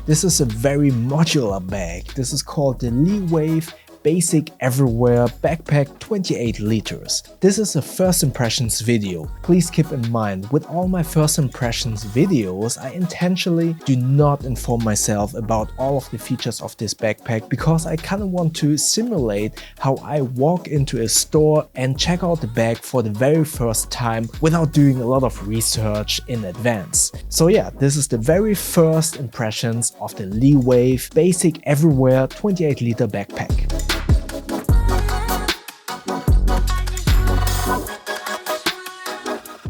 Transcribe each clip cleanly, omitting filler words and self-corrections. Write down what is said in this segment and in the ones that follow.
This is a very modular bag. This is called the Liwave Basic Everywhere Backpack 28 liters. This is a first impressions video. Please keep in mind, with all my first impressions videos, I intentionally do not inform myself about all of the features of this backpack because I kind of want to simulate how I walk into a store and check out the bag for the very first time without doing a lot of research in advance. So yeah, this is the very first impressions of the Liwave Basic Everywhere 28 liter backpack.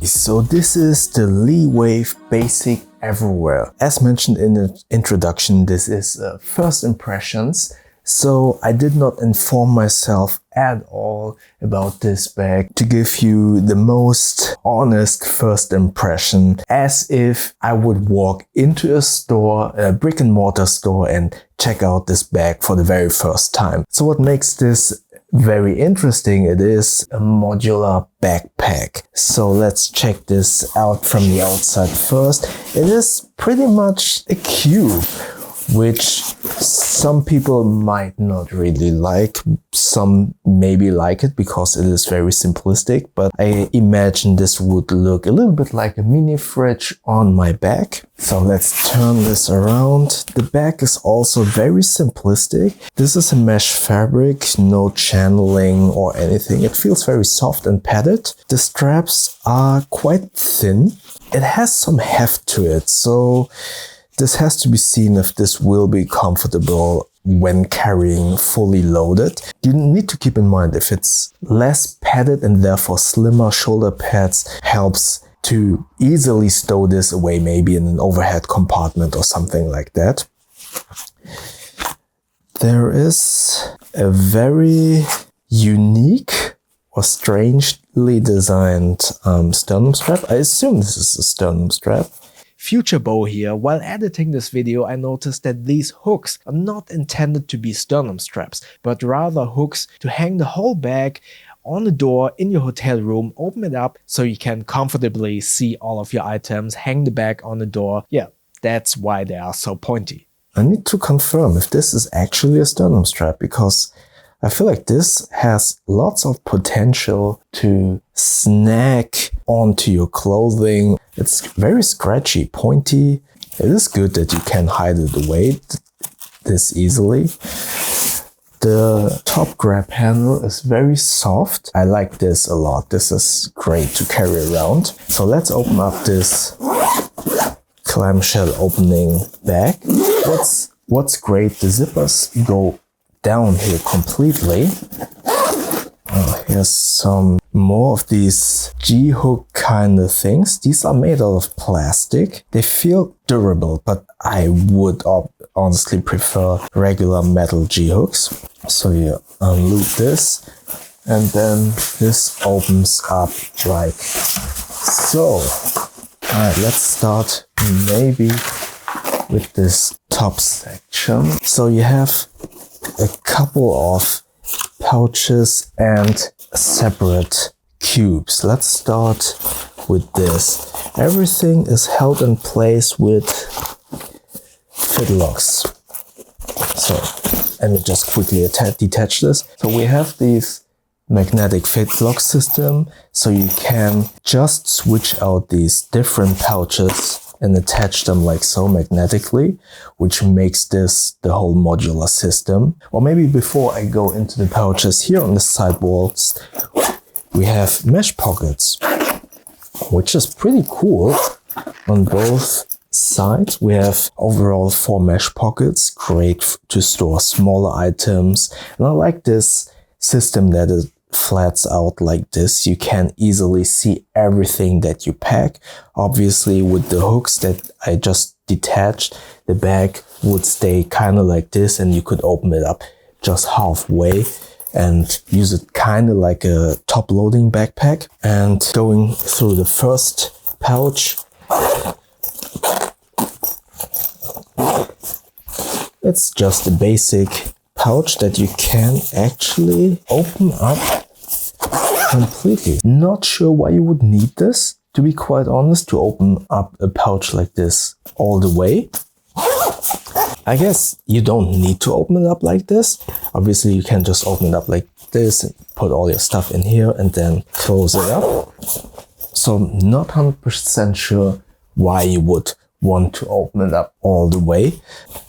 So this is the Liwave Basic Everywhere. As mentioned in the introduction, this is first impressions. So I did not inform myself at all about this bag to give you the most honest first impression, as if I would walk into a store, a brick and mortar store, and check out this bag for the very first time. So what makes this very interesting, it is a modular backpack. So let's check this out from the outside first. It is pretty much a cube, which some people might not really like. Some maybe like it because it is very simplistic, but I imagine this would look a little bit like a mini fridge on my back. So let's turn this around. The back is also very simplistic. This is a mesh fabric, no channeling or anything. It feels very soft and padded. The straps are quite thin. It has some heft to it, so this has to be seen if this will be comfortable when carrying fully loaded. You need to keep in mind if it's less padded and therefore slimmer shoulder pads helps to easily stow this away, maybe in an overhead compartment or something like that. There is a very unique or strangely designed sternum strap. I assume this is a sternum strap. Future Bo here. While editing this video, I noticed that these hooks are not intended to be sternum straps, but rather hooks to hang the whole bag on the door in your hotel room, open it up so you can comfortably see all of your items, hang the bag on the door. Yeah, that's why they are so pointy. I need to confirm if this is actually a sternum strap, because I feel like this has lots of potential to snag onto your clothing. It's very scratchy, pointy. It is good that you can hide it away this easily. The top grab handle is very soft. I like this a lot. This is great to carry around. So let's open up this clamshell opening bag. What's great, the zippers go down here completely. Here's some more of these G-hook kind of things. These are made out of plastic. They feel durable, but I would honestly prefer regular metal G-hooks. So you unloop this, and then this opens up like so. Alright, let's start maybe with this top section. So you have a couple of pouches and separate cubes. Let's start with this. Everything is held in place with fit locks. So, and we just quickly detach this. So we have these magnetic fit lock system, so you can just switch out these different pouches and attach them like so magnetically, which makes this the whole modular system. Or maybe before I go into the pouches, here on the side walls, we have mesh pockets, which is pretty cool. On both sides, we have overall 4 mesh pockets, great to store smaller items. And I like this system that it flats out like this. You can easily see everything that you pack. Obviously, with the hooks that I just detached, the bag would stay kind of like this, and you could open it up just halfway and use it kind of like a top loading backpack. And going through the first pouch, it's just a basic pouch that you can actually open up completely. Not sure why you would need this, to be quite honest, to open up a pouch like this all the way. I guess you don't need to open it up like this. Obviously, you can just open it up like this and put all your stuff in here and then close it up. So not 100% sure why you would want to open it up all the way.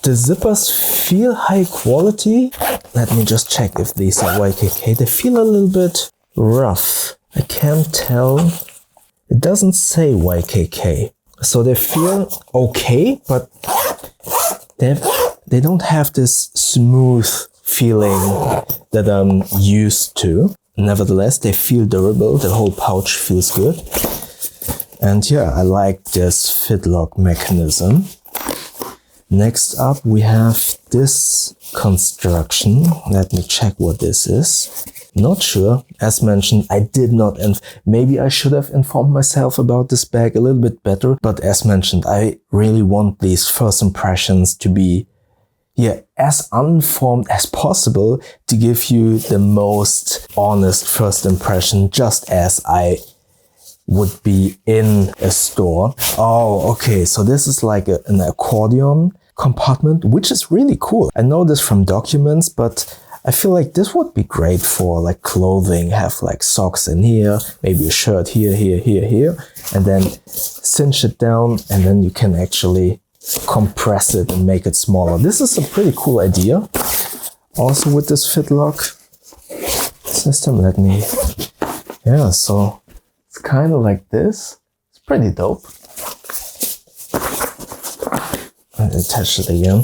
The zippers feel high quality. Let me just check if these are YKK. They feel a little bit rough. I can't tell. It doesn't say YKK. So they feel okay, but they don't have this smooth feeling that I'm used to. Nevertheless, they feel durable. The whole pouch feels good. And yeah, I like this fitlock mechanism. Next up, we have this construction. Let me check what this is. Not sure. As mentioned, I did not, and maybe I should have informed myself about this bag a little bit better. But as mentioned, I really want these first impressions to be, yeah, as unformed as possible to give you the most honest first impression, just as I would be in a store. Oh, okay. So this is like an accordion compartment, which is really cool. I know this from documents, but I feel like this would be great for like clothing. Have like socks in here, maybe a shirt here, here, and then cinch it down, and then you can actually compress it and make it smaller. This is a pretty cool idea. Also with this fitlock system, yeah, so it's kind of like this. It's pretty dope. And attach it again.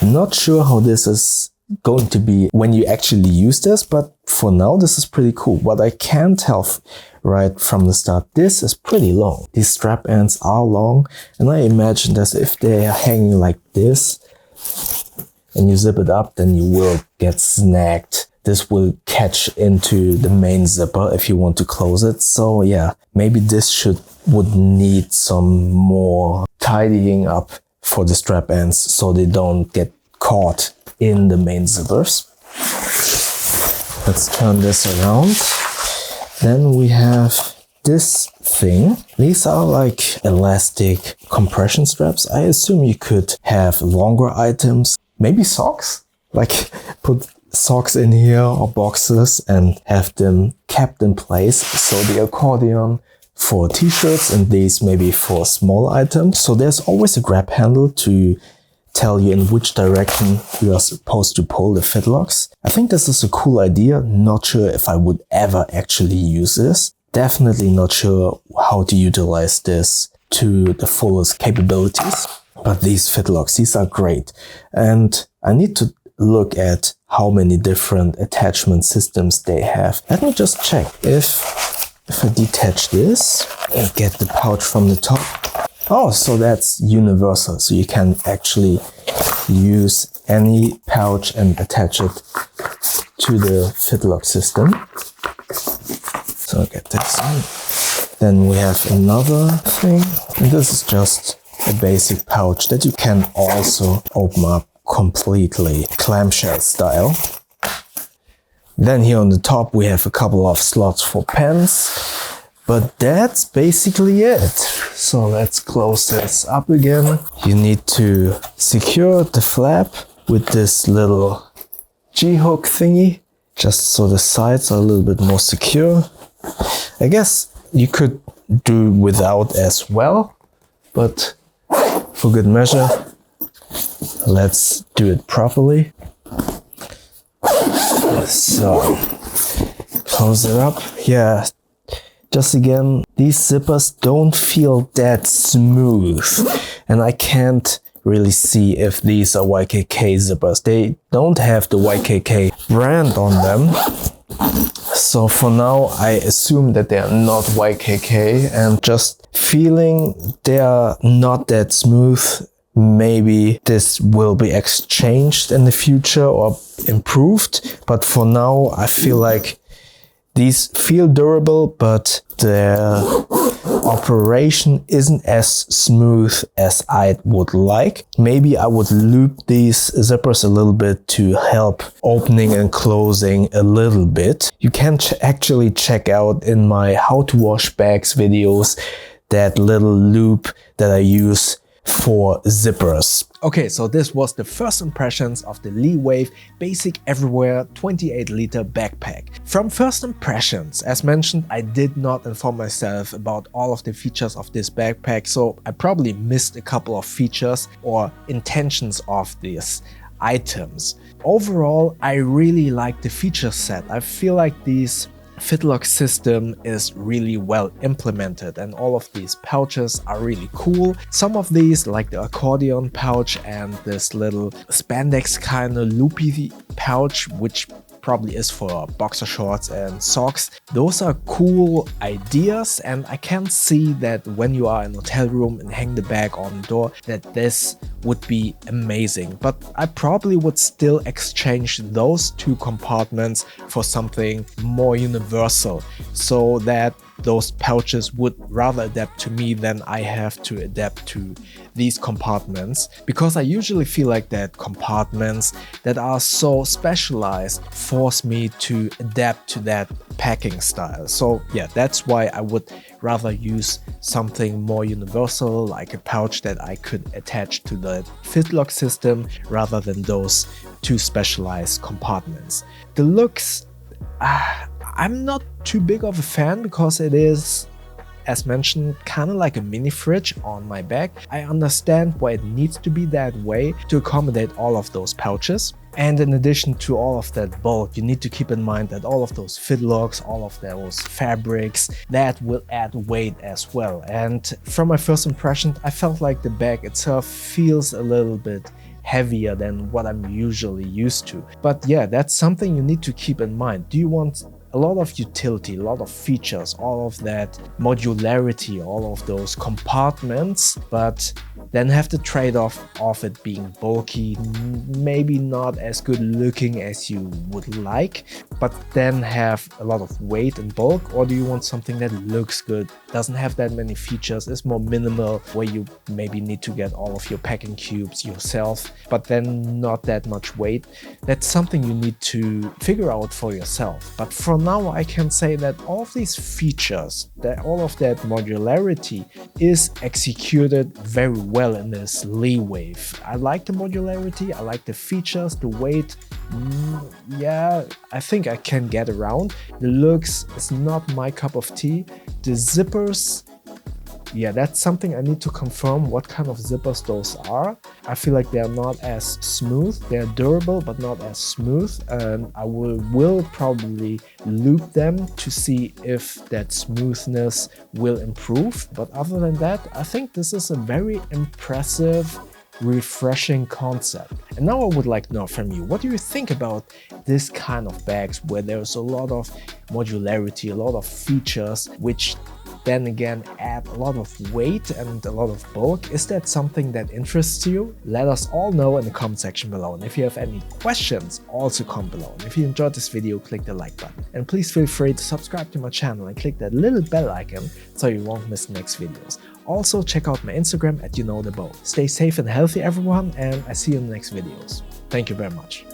Not sure how this is going to be when you actually use this, but for now this is pretty cool. What I can tell right from the start, this is pretty long. These strap ends are long, and I imagine that if they are hanging like this and you zip it up, then you will get snagged. This will catch into the main zipper if you want to close it. So yeah, maybe this would need some more tidying up for the strap ends so they don't get caught in the main zippers. Let's turn this around. Then we have this thing. These are like elastic compression straps. I assume you could have longer items, maybe socks, like put socks in here or boxes and have them kept in place. So the accordion for t-shirts and these maybe for small items. So there's always a grab handle to tell you in which direction you are supposed to pull the fitlocks. I think this is a cool idea. Not sure if I would ever actually use this. Definitely not sure how to utilize this to the fullest capabilities. But these fitlocks, these are great. And I need to look at how many different attachment systems they have. Let me just check if I detach this and get the pouch from the top. Oh, so that's universal. So you can actually use any pouch and attach it to the fitlock system. So I'll get this one. Then we have another thing. And this is just a basic pouch that you can also open up completely clamshell style. Then here on the top we have a couple of slots for pens. But that's basically it. So let's close this up again. You need to secure the flap with this little G-hook thingy, just so the sides are a little bit more secure. I guess you could do without as well, but for good measure, let's do it properly. So, close it up. Yeah. Just again, these zippers don't feel that smooth, and I can't really see if these are YKK zippers. They don't have the YKK brand on them. So for now, I assume that they are not YKK, and just feeling they are not that smooth. Maybe this will be exchanged in the future or improved, but for now, I feel like these feel durable, but their operation isn't as smooth as I would like. Maybe I would loop these zippers a little bit to help opening and closing a little bit. You can actually check out in my how to wash bags videos that little loop that I use for zippers. Okay, so this was the first impressions of the Liwave Basic Everywhere 28-liter backpack. From first impressions, as mentioned, I did not inform myself about all of the features of this backpack, so I probably missed a couple of features or intentions of these items. Overall, I really like the feature set. I feel like these Fitlock system is really well implemented and all of these pouches are really cool. Some of these, like the accordion pouch and this little spandex kind of loopy pouch, which probably is for boxer shorts and socks. Those are cool ideas, and I can see that when you are in a hotel room and hang the bag on the door, that this would be amazing. But I probably would still exchange those two compartments for something more universal, so that those pouches would rather adapt to me than I have to adapt to these compartments, because I usually feel like that compartments that are so specialized force me to adapt to that packing style. So yeah, that's why I would rather use something more universal, like a pouch that I could attach to the Fitlock system rather than those two specialized compartments. The looks, I'm not too big of a fan because it is, as mentioned, kind of like a mini fridge on my bag. I understand why it needs to be that way to accommodate all of those pouches. And in addition to all of that bulk, you need to keep in mind that all of those Fitlocks, all of those fabrics, that will add weight as well. And from my first impression, I felt like the bag itself feels a little bit heavier than what I'm usually used to. But yeah, that's something you need to keep in mind. Do you want a lot of utility, a lot of features, all of that modularity, all of those compartments, but then have the trade-off of it being bulky, maybe not as good looking as you would like, but then have a lot of weight and bulk? Or do you want something that looks good, doesn't have that many features, is more minimal, where you maybe need to get all of your packing cubes yourself, but then not that much weight? That's something you need to figure out for yourself. But for now, I can say that all of these features, that all of that modularity is executed very well in this Liwave. I like the modularity, I like the features, the weight. Yeah, I think I can get around. The looks is not my cup of tea. The zippers, yeah, that's something I need to confirm what kind of zippers those are. I feel like they're not as smooth. They're durable, but not as smooth. And I will probably loop them to see if that smoothness will improve. But other than that, I think this is a very impressive, refreshing concept. And now I would like to know from you, what do you think about this kind of bags where there's a lot of modularity, a lot of features, which then again add a lot of weight and a lot of bulk? Is that something that interests you? Let us all know in the comment section below. And if you have any questions, also comment below. And if you enjoyed this video, click the like button. And please feel free to subscribe to my channel and click that little bell icon so you won't miss the next videos. Also check out my Instagram at YouKnowTheBow. Stay safe and healthy everyone, and I see you in the next videos. Thank you very much.